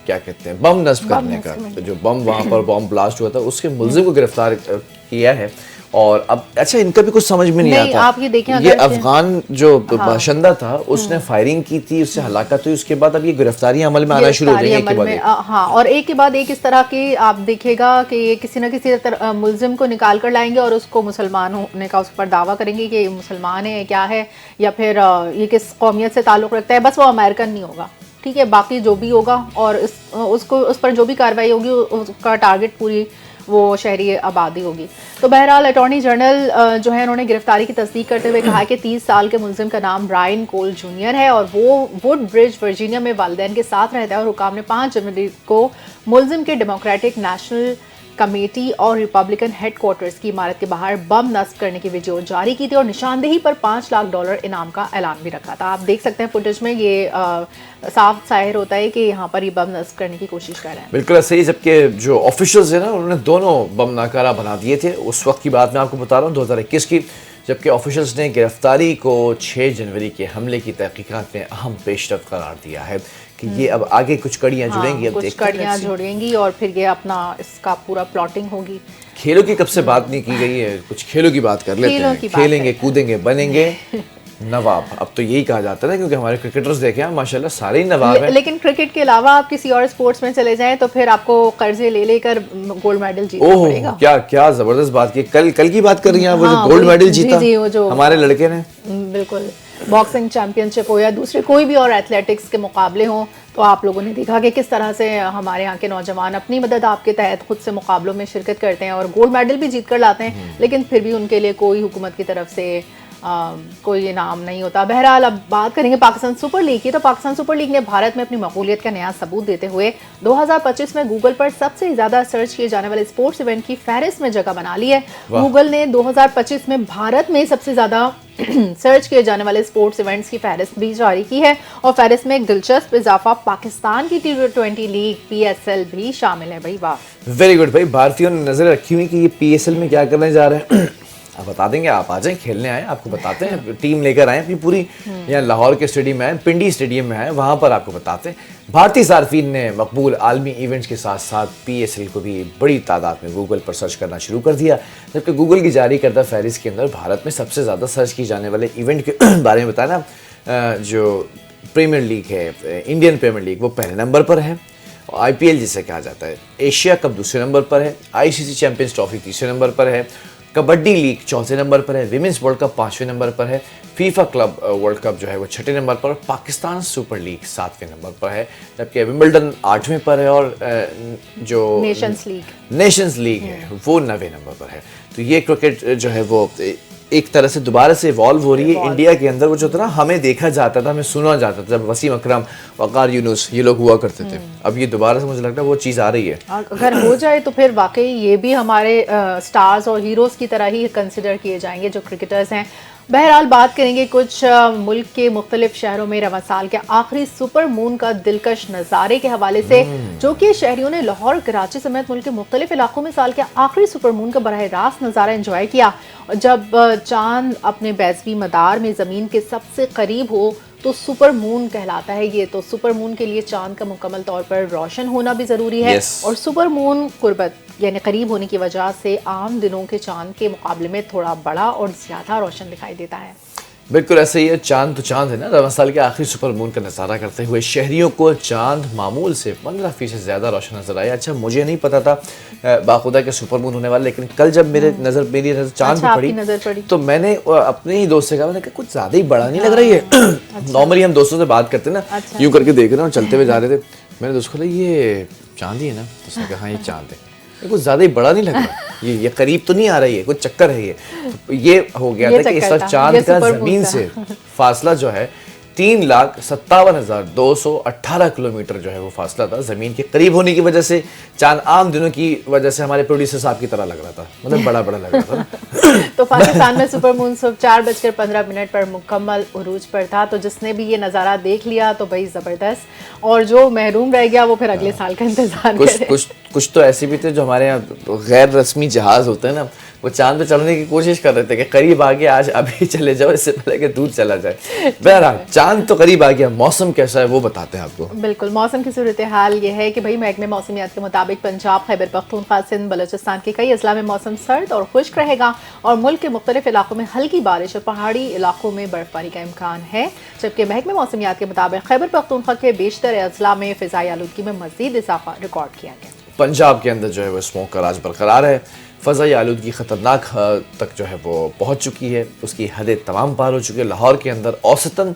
क्या कहते हैं, बम नस्ब करने का, जो बम वहाँ पर बम ब्लास्ट हुआ था, उसके मुल्ज़िम को गिरफ्तार किया है और अब अच्छा इनका भी कुछ समझ में नहीं आता। आप ये देखें, ये अफगान जो बाशिंदा था उसने फायरिंग की थी, उससे हलाकत हुई, उसके बाद अब ये गिरफ्तारियां अमल में आना शुरू हो जाएंगी एक के बाद एक। हाँ, और एक के बाद एक इस तरह की आप देखेगा कि ये किसी न किसी मुल्जिम को निकाल कर लाएंगे और उसको मुसलमान होने का उस पर दावा करेंगे कि ये मुसलमान है क्या है, या फिर ये किस कौमियत से ताल्लुक़ रखता है, बस वो अमेरिकन नहीं होगा, ठीक है, बाकी जो भी होगा और उसको उस पर जो भी कार्रवाई होगी उसका टारगेट पूरी वो शहरी आबादी होगी। तो बहरहाल अटॉर्नी जनरल जो है उन्होंने गिरफ्तारी की तस्दीक करते हुए कहा कि 30 साल के मुल्जिम का नाम ब्रायन कोल जूनियर है और वो वुड ब्रिज वर्जीनिया में वालिदैन के साथ रहता है और हुकाम ने 5 जनवरी को मुल्जिम के डेमोक्रेटिक नेशनल कमेटी और रिपब्लिकन हेडक्वार्टर्स की इमारत के बाहर बम नस्ब करने की वीडियो जारी की थी और निशानदेही पर $5 लाख इनाम का ऐलान भी रखा था। आप देख सकते हैं फुटेज में, ये साफ जाहिर होता है कि यहाँ पर ये बम नस्ब करने की कोशिश कर रहे हैं। बिल्कुल ऐसे ही, जबकि जो ऑफिशियल्स है ना उन्होंने दोनों बम नाकारा बना दिए थे। उस वक्त की बात मैं आपको बता रहा हूँ 2021 की, जबकि ऑफिशियल्स ने गिरफ्तारी को 6 जनवरी के हमले की तहकीकात में अहम पेशरफ करार दिया है कि ये अब आगे कुछ कड़ियाँ जुड़ेंगी। अब कुछ कड़ियाँ जुड़ेंगी और फिर ये अपना इसका पूरा प्लॉटिंग होगी। खेलों की कब से बात नहीं की गई है, कुछ खेलों की बात कर लेते हैं। खेलेंगे कूदेंगे बनेंगे नवाब, अब तो यही कहा जाता है ना, क्योंकि हमारे क्रिकेटर्स देखे हैं माशाल्लाह सारे ही नवाब हैं। लेकिन क्रिकेट के अलावा आप किसी और स्पोर्ट्स में चले जाएं तो फिर आपको कर्जे ले लेकर गोल्ड मेडल जीतना पड़ेगा। क्या क्या जबरदस्त बात की। कल की बात कर रही हैं वो जो गोल्ड मेडल जीता हमारे लड़के ने। बिल्कुल, बॉक्सिंग चैंपियनशिप हो या दूसरे कोई भी और एथलेटिक्स के मुकाबले हों, तो आप लोगों ने देखा कि किस तरह से हमारे यहाँ के नौजवान अपनी मदद आपके तहत खुद से मुकाबलों में शिरकत करते हैं और गोल्ड मेडल भी जीत कर लाते हैं, लेकिन फिर भी उनके लिए कोई हुकूमत की तरफ से कोई इनाम नहीं होता। बहरहाल अब बात करेंगे पाकिस्तान सुपर लीग की। तो पाकिस्तान सुपर लीग ने भारत में अपनी मकबूलियत का नया सबूत देते हुए 2025 में गूगल पर सबसे ज्यादा सर्च किए जाने वाले स्पोर्ट्स इवेंट की फहरिस्त में जगह बना ली है। गूगल ने 2025 में भारत में सबसे ज्यादा सर्च किए जाने वाले स्पोर्ट्स इवेंट्स की फहरिस्त भी जारी की है और फहरिस्त में एक दिलचस्प इजाफा पाकिस्तान की T20 लीग PSL भी शामिल है। भाई वाह, वेरी गुड भाई। भारतीयों ने नजर रखी हुई कि ये PSL में क्या करने जा रहे हैं। आप बता देंगे, आप आ जाएं, खेलने आए, आपको बताते हैं। टीम लेकर आए अपनी पूरी, यहाँ लाहौर के स्टेडियम में आए, पिंडी स्टेडियम में आए, वहाँ पर आपको बताते हैं। भारतीय सार्फिन ने मकबूल आलमी इवेंट्स के साथ साथ PSL को भी बड़ी तादाद में गूगल पर सर्च करना शुरू कर दिया, जबकि गूगल की जारी करदा फहरिस्त के अंदर भारत में सबसे ज़्यादा सर्च की जाने वाले इवेंट के बारे में बताया ना, जो प्रीमियर लीग है, इंडियन प्रीमियर लीग, वो पहले नंबर पर है। IPL जिसे कहा जाता है, एशिया कप दूसरे नंबर पर है, ICC चैंपियंस ट्रॉफी तीसरे नंबर पर है, कबड्डी लीग चौथे नंबर पर है, विमेंस वर्ल्ड कप 5वें नंबर पर है, फीफा क्लब वर्ल्ड कप जो है वो 6ठे नंबर पर, पाकिस्तान सुपर लीग 7वें नंबर पर है, जबकि विंबलडन 8वें पर है और जो नेशंस लीग है वो 9वें नंबर पर है। तो ये क्रिकेट जो है वो एक तरह से दोबारा से इवॉल्व हो रही है इंडिया के अंदर। वो जो था ना, हमें देखा जाता था, हमें सुना जाता था, जब वसीम अकरम, वकार यूनुस ये लोग हुआ करते थे, अब ये दोबारा से मुझे लगता है वो चीज़ आ रही है। अगर हो जाए तो फिर वाकई ये भी हमारे स्टार्स और हीरोज़ की तरह ही कंसिडर किए जाएंगे जो क्रिकेटर्स हैं। बहरहाल बात करेंगे कुछ मुल्क के मुख्तलिफ शहरों में रवां साल के आखिरी सुपर मून का दिलकश नज़ारे के हवाले से, जो कि शहरियों ने लाहौर, कराची समेत मुल्क के मुख्तलिफ इलाकों में साल के आखिरी सुपर मून का बराह रास्त नज़ारा एंजॉय किया। जब चांद अपने बैज़वी मदार में ज़मीन के सबसे करीब हो तो सुपर मून कहलाता है ये। तो सुपर मून के लिए चांद का मुकम्मल तौर पर रोशन होना भी ज़रूरी है। और सुपर मून कुर्बत यानी करीब होने की वजह से आम दिनों के चांद के मुकाबले में थोड़ा बड़ा और ज़्यादा रोशन दिखाई देता है। बिल्कुल ऐसे ही है, चांद तो चांद है ना। रमज़ान साल के आखिरी सुपर मून का नज़ारा करते हुए शहरियों को चांद मामूल से 15% ज़्यादा रोशन नजर आया। अच्छा, मुझे नहीं पता था बाखुदा के सुपर मून होने वाला, लेकिन कल जब मेरी नज़र चांद पे पड़ी तो मैंने अपने ही दोस्त से कहा, मैंने कहा कुछ ज़्यादा ही बड़ा नहीं लग रही है। नॉर्मली हम दोस्तों से बात करते ना, यूँ करके देख रहे हैं, चलते हुए जा रहे थे, मैंने दोस्त को बोला ये चांद ही है ना, तो उसने कहा हाँ ये चांद है, कुछ ज़्यादा ही बड़ा नहीं लग रहा, ये करीब तो नहीं आ रही है, कुछ चक्कर है ये। तो ये हो गया था कि इस वक्त चांद का ज़मीन से फासला जो है 3,57,218 किलोमीटर जो है वो फासला था। ज़मीन के करीब होने की वजह से चांद आम दिनों की वजह से हमारे प्रोड्यूसर साहब की तरह लग रहा था, मतलब बड़ा बड़ा लग रहा था। तो पाकिस्तान में सुपर मून सुबह 4:15 पर मुकम्मल उरूज पर था। तो जिसने भी ये नज़ारा देख लिया तो भाई ज़बरदस्त, और जो महरूम रह गया वो फिर अगले साल का इंतजार करे। कुछ तो ऐसे भी थे जो हमारे यहाँ गैर रस्मी जहाज़ होते हैं ना, वो चांद पे चढ़ने की कोशिश कर रहे थे कि करीब आ गया, आज अभी चले जाओ इससे पहले कि दूर चला जाए। बहरहाल चांद तो करीब आ गया, मौसम कैसा है वो बताते हैं आपको। बिल्कुल, मौसम की सूरत हाल ये है कि भाई महकमे मौसमियात के मुताबिक पंजाब, खैबर पख्तूनख्वा, सिंध, बलूचिस्तान के कई अजला में मौसम सर्द और खुश्क रहेगा और मुल्क के मुख्तलिफ इलाकों में हल्की बारिश और पहाड़ी इलाकों में बर्फबारी का इम्कान है। जबकि महकमे मौसमियात के मुताबिक खैबर पख्तूनख्वा के बेशतर अजला में फ़िज़ाई आलूदगी में मज़ीद इजाफा रिकॉर्ड किया गया। पंजाब के अंदर जो है वो स्मोक का राज बरकरार है, फ़ज़ाई आलूदगी ख़तरनाक तक जो है वो पहुँच चुकी है, उसकी हदें तमाम पार हो चुकी है। लाहौर के अंदर औसतन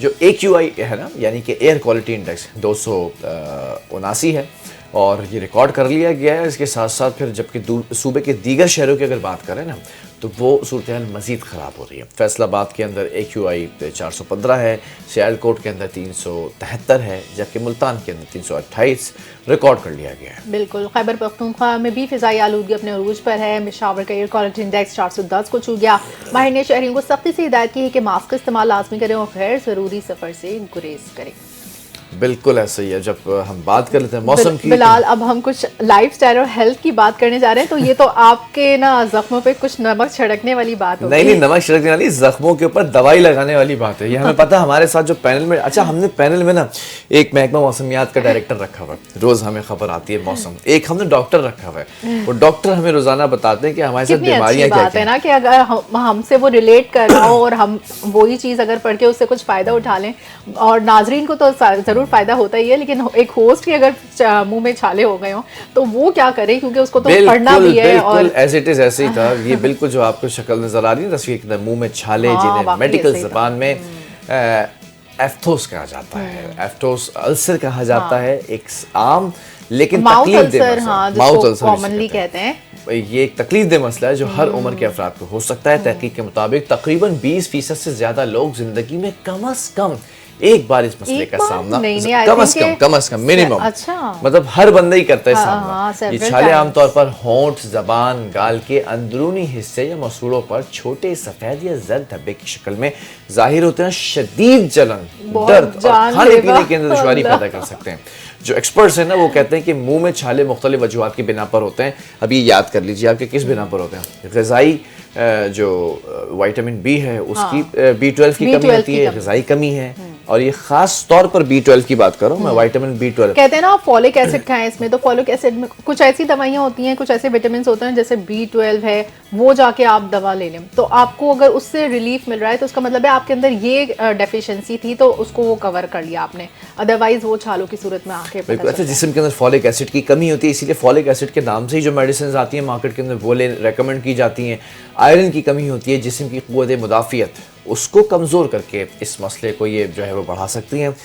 जो AQI है ना, यानी कि एयर क्वालिटी इंडेक्स 279 है और ये रिकॉर्ड कर लिया गया है। इसके साथ साथ फिर जबकि सूबे के दीगर शहरों की अगर बात करें ना, तो वो सूरत हाल मज़ीद ख़राब हो रही है। फैसलाबाद के अंदर AQI 415 है, सियालकोट के अंदर 373 है, जबकि मुल्तान के अंदर 328 रिकॉर्ड कर लिया गया है। बिल्कुल, खैबर पख्तूनख्वा में भी फ़िज़ाई आलूदगी अपने अरूज पर है। मिशावर का एयर क्वालिटी इंडेक्स 410 को छू गया। माहिर ने शहरियों को सख्ती से हिदायत की है कि मास्क का इस्तेमाल लाजमी करें और गैर ज़रूरी सफ़र से गुरेज करें। बिल्कुल ऐसा ही है। जब हम बात कर लेते हैं मौसम की, बिलाल, अब हम कुछ लाइफस्टाइल और हेल्थ की बात करने जा रहे हैं, तो ये तो आपके ना जख्मों पे कुछ नमक छिड़कने वाली बात होगी। नहीं, नमक छिड़कने वाली, जख्मों के ऊपर दवाई लगाने वाली बात है। ये हमें पता है। हमारे साथ जो पैनल में, अच्छा, हमने पैनल में ना एक महकमा मौसमियात का डायरेक्टर रखा हुआ है, रोज हमें खबर आती है मौसम। एक हमने डॉक्टर रखा हुआ है, वो डॉक्टर हमें रोजाना बताते हैं कि हमारे साथ बीमारियां क्या है ना, कि अगर हमसे वो रिलेट कर रहा हो और हम वही चीज अगर पढ़ के उससे कुछ फायदा उठा लें, और नाजरीन को तो जरूर फायदा होता ही है, लेकिन एक होस्ट की अगर मुंह में छाले हो गए हो तो वो क्या करे, क्योंकि उसको तो पढ़ना भी है। और एज इट इज ऐसे ही था। ये बिल्कुल जो आपको शक्ल नजर आ रही है तस्वीर के अंदर, मुंह में छाले, जिन्हें मेडिकल जबान में एफ्थोस कहा जाता है, एफ्थोस अल्सर कहा जाता है, एक आम लेकिन तकलीफदेह, माउथ अल्सर कॉमनली कहते हैं। ये एक तकलीफदेह मसला है जो हर उम्र के अफराद को हो सकता है। तहकीक के मुताबिक तकरीबन 20% से ज्यादा लोग जिंदगी में कम अज कम एक बार इस मसले का सामना कम अज कम मिनिमम, अच्छा, मतलब हर बंदा ही करता है सामना। ये छाले आमतौर पर होंठ, जबान, गाल के अंदरूनी हिस्से या मसूड़ों पर छोटे सफेद या जर्द धब्बे की शक्ल में जाहिर होते हैं। शदीद जलन, दर्द और खाने पीने के अंदर दुश्वारी पैदा कर सकते हैं। जो एक्सपर्ट्स हैं ना, वो कहते हैं कि मुंह में छाले मुख्तलिफ वजूहात की बिना पर होते हैं। अब ये याद कर लीजिए आपके किस बिना पर होते हैं। ग़िज़ाई जो विटामिन B है उसकी, B12 की कमी होती है, ग़िज़ाई कमी है, और ये खास तौर पर B12 की बात करूं मैं, विटामिन B12 कहते हैं ना, फॉलिक एसिड खाएं। इसमें तो फॉलिक एसिड में कुछ ऐसी दवाइयां होती हैं, कुछ ऐसे विटामिन होते हैं, जैसे B12 है, वो जाके आप दवा ले लें तो आपको अगर उससे रिलीफ मिल रहा है तो उसका मतलब है आपके अंदर ये डेफिशिएंसी थी, तो उसको वो कवर कर लिया आपने, अदरवाइज वो छालों की सूरत में आके बिल्कुल। अच्छा, जिस्म के अंदर फॉलिक एसिड की कमी होती है, इसीलिए फॉलिक एसिड के नाम से ही जो मेडिसिन आती हैं मार्केट के अंदर वो रेकमेंड की जाती हैं। आयरन की कमी होती है, जिस्म की क़ुव्वत मुदाफ़ियत उसको कमज़ोर करके इस मसले को ये जो है वो बढ़ा सकती हैं।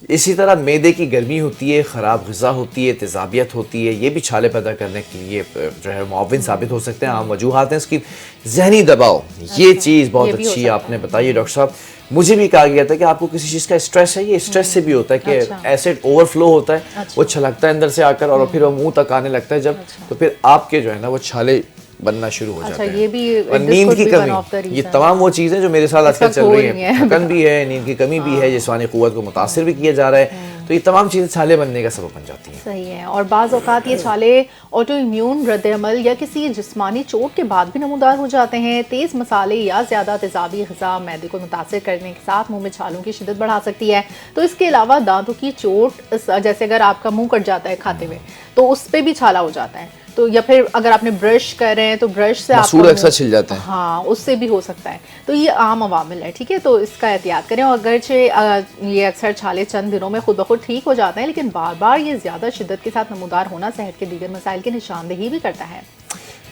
इसी तरह मैदे की गर्मी होती है, ख़राब ग़िज़ा होती है, तेज़ाबियत होती है, ये भी छाले पैदा करने के लिए जो है मुआविन साबित हो सकते हैं। आम वजूहात हैं इसकी। ज़हनी दबाव, ये चीज़ बहुत अच्छी आपने बताई है डॉक्टर साहब। मुझे भी कहा गया था कि आपको किसी चीज़ का स्ट्रेस है, ये स्ट्रेस से भी होता है कि एसिड ओवरफ्लो होता है, वो छलकता है अंदर से आकर और फिर वो मुंह तक आने लगता है जब, तो फिर आपके जो है ना वो छाले बनना शुरू हो जाता है। ये भी, और नींद की कमी, ये तमाम वो चीज़ें जो मेरे साथ आजकल चल रही हैं। थकन भी है, नींद की कमी भी है, जिस्मानी क़ुव्वत को मुतासिर भी किया जा रहा है, तो ये तमाम चीज़ें छाले बनने का सबब बन जाती हैं। सही है। और बाज़ औक़ात ये छाले ऑटो इम्यून रद्द-ए-अमल या किसी जिस्मानी चोट के बाद भी नमूदार हो जाते हैं। तेज़ मसाले या ज़्यादा तेज़ाबी ग़िज़ा मैदे को मुतासिर करने के साथ मुंह में छालों की शिद्दत बढ़ा सकती है। तो इसके अलावा दांतों की चोट, जैसे अगर आपका मुंह कट जाता है खाते हुए तो उस पर भी छाला हो जाता है, तो या फिर अगर आपने ब्रश कर रहे हैं तो ब्रश से मसूड़ अक्सर छिल जाता है, हाँ, उससे भी हो सकता है। तो ये आम अवामिल है, ठीक है, तो इसका एहतियात करें। और अगरचे ये अक्सर छाले चंद दिनों में खुद ब खुद ठीक हो जाते हैं, लेकिन बार बार ये ज़्यादा शिद्दत के साथ नमूदार होना सेहत के दीगर मसाइल की निशानदेही भी करता है।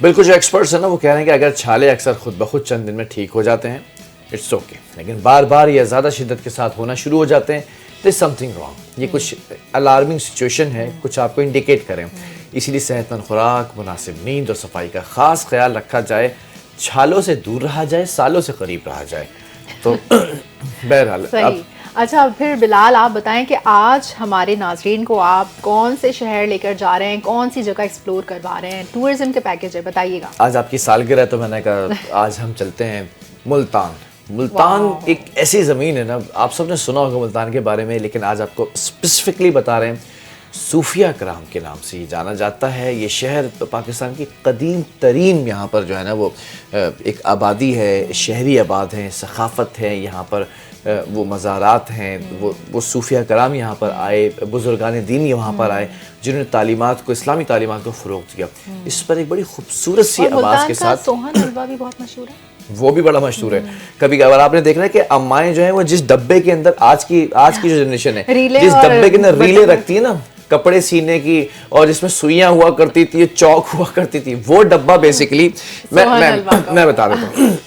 बिल्कुल, जो एक्सपर्ट्स हैं ना वो कह रहे हैं कि अगर छाले अक्सर खुद ब खुद चंद दिन में ठीक हो जाते हैं, इट्स ओके, लेकिन बार बार या ज़्यादा शिद्दत के साथ होना शुरू हो जाते हैं, देयर समथिंग रॉन्ग। ये कुछ अलार्मिंग सिचुएशन है, कुछ आपको इंडिकेट करें। इसीलिए सेहतमंद खुराक, मुनासिब नींद और सफाई का खास ख्याल रखा जाए, छालों से दूर रहा जाए, सालों से करीब रहा जाए। तो बहरहाल सही। अच्छा, फिर बिलाल आप बताएं कि आज हमारे नाजरीन को आप कौन से शहर लेकर जा रहे हैं, कौन सी जगह एक्सप्लोर करवा रहे हैं, टूरिज्म के पैकेज है, बताइएगा। आज आपकी सालगिरह है तो मैंने कहा आज हम चलते हैं मुल्तान। मुल्तान एक ऐसी ज़मीन है ना, आप सबने सुना होगा मुल्तान के बारे में, लेकिन आज आपको स्पेसिफिकली बता रहे हैं। सूफिया कराम के नाम से ये जाना जाता है। ये शहर पाकिस्तान की कदीम तरीन, यहाँ पर जो है ना वो एक आबादी है, शहरी आबाद हैं, सखाफ़त है, यहाँ पर वो मज़ारात हैं, वो सूफिया कराम यहाँ पर आए, बुजुर्गान दीन यहाँ पर आए जिन्होंने तालीमात को, इस्लामी तालीमात को फ़रोग़ दिया। इस पर एक बड़ी खूबसूरत सी आवाज़ के साथ सोहन हलवा भी बहुत मशहूर है, वो भी बड़ा मशहूर है। कभी कभार आपने देखना है कि अम्माएं जो हैं वो जिस डब्बे के अंदर आज की जो जनरेशन है, जिस डब्बे के अंदर रीलें रखती है ना कपड़े सीने की, और जिसमें सुइयां हुआ करती थी, चौक हुआ करती थी, वो डब्बा बेसिकली मैं बता देता हूँ,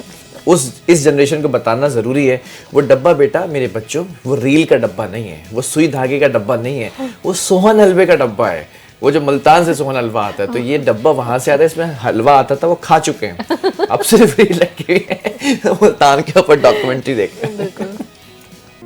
इस जनरेशन को बताना ज़रूरी है। वो डब्बा बेटा मेरे बच्चों, वो रील का डब्बा नहीं है, वो सुई धागे का डब्बा नहीं है, वो सोहन हलवे का डब्बा है। वो जो मुल्तान से सोहन हलवा आता है, तो ये डब्बा वहां से आता है, इसमें हलवा आता था, वो खा चुके हैं, अब सिर्फ रील लगी हुई है। मुल्तान के ऊपर डॉक्यूमेंट्री देखते हैं।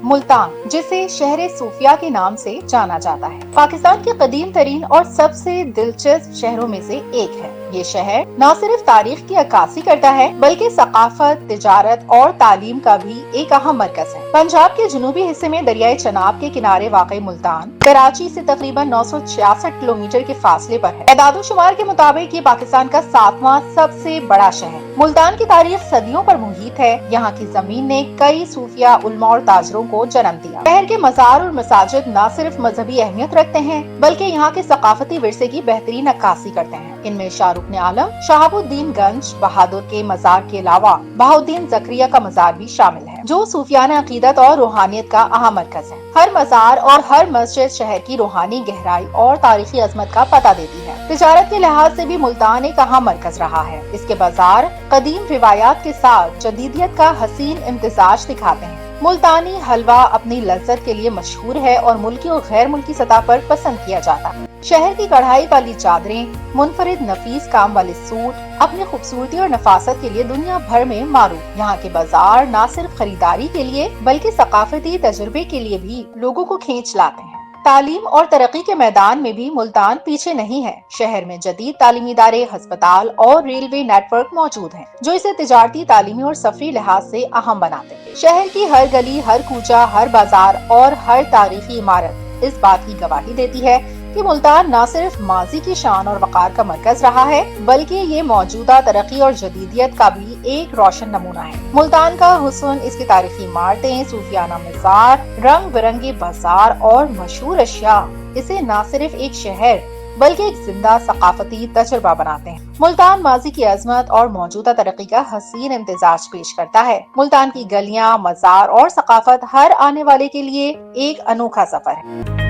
मुल्तान, जिसे शहर सूफिया के नाम से जाना जाता है, पाकिस्तान के कदीम तरीन और सबसे दिलचस्प शहरों में से एक है। ये शहर न सिर्फ तारीख की अक्कासी करता है बल्कि सकाफत, तिजारत और तालीम का भी एक अहम मरकज है। पंजाब के जुनूबी हिस्से में दरियाए चनाब के किनारे वाक़ई मुल्तान कराची से तकरीबन 966 किलोमीटर के फासले पर है। एदाद-ओ-शुमार के मुताबिक ये पाकिस्तान का 7वां सबसे बड़ा शहर। मुल्तान की तारीख सदियों पर मुहित है। यहाँ की जमीन ने कई सूफिया, उलमा और ताजरों को जन्म दिया। शहर के मज़ार और मसाजिद न सिर्फ मजहबी अहमियत रखते हैं बल्कि यहाँ के सकाफती विरसे की बेहतरीन अक्कासी करते हैं। इनमें शाहरुख ने आलम, शहाबुद्दीन गंज बहादुर के मज़ार के अलावा बहाउद्दीन ज़करिया का मज़ार भी शामिल है, जो सूफियाना अकीदत और रूहानियत का अहम मरकज है। हर मज़ार और हर मस्जिद शहर की रूहानी गहराई और तारीखी अजमत का पता देती है। तिजारत के लिहाज से भी मुल्तान एक अहम मरकज रहा है। इसके बाजार कदीम रिवायात के साथ जदीदियत का हसीन इम्तिजाज दिखाते हैं। मुल्तानी हलवा अपनी लज्जत के लिए मशहूर है और मुल्की और गैर मुल्की सतह पर पसंद किया जाता है। शहर की कढ़ाई वाली चादरें, मुनफरिद नफीस काम वाले सूट अपनी खूबसूरती और नफासत के लिए दुनिया भर में मारूफ। यहाँ के बाजार न सिर्फ खरीदारी के लिए बल्कि सकाफती तजुर्बे के लिए भी लोगों को खींच लाते हैं। तालीम और तरक्की के मैदान में भी मुल्तान पीछे नहीं है। शहर में जदीद तालीमी इदारे, अस्पताल और रेलवे नेटवर्क मौजूद हैं, जो इसे तिजारती, तालीमी और सफरी लिहाज से अहम बनाते हैं। शहर की हर गली, हर कूचा, हर बाजार और हर तारीखी इमारत इस बात की गवाही देती है कि मुल्तान न सिर्फ माजी की शान और वकार का मरकज रहा है बल्कि ये मौजूदा तरक्की और जदीदियत का भी एक रोशन नमूना है। मुल्तान का हुस्न इसकी तारीखी इमारतें, सूफियाना मज़ार, रंग बिरंगे बाजार और मशहूर अशिया इसे न सिर्फ एक शहर बल्कि एक जिंदा सकाफती तजुर्बा बनाते हैं। मुल्तान माजी की अजमत और मौजूदा तरक्की का हसीन इम्तिजाज पेश करता है। मुल्तान की गलियां, मज़ार और सकाफत हर आने वाले के लिए एक अनोखा सफर है।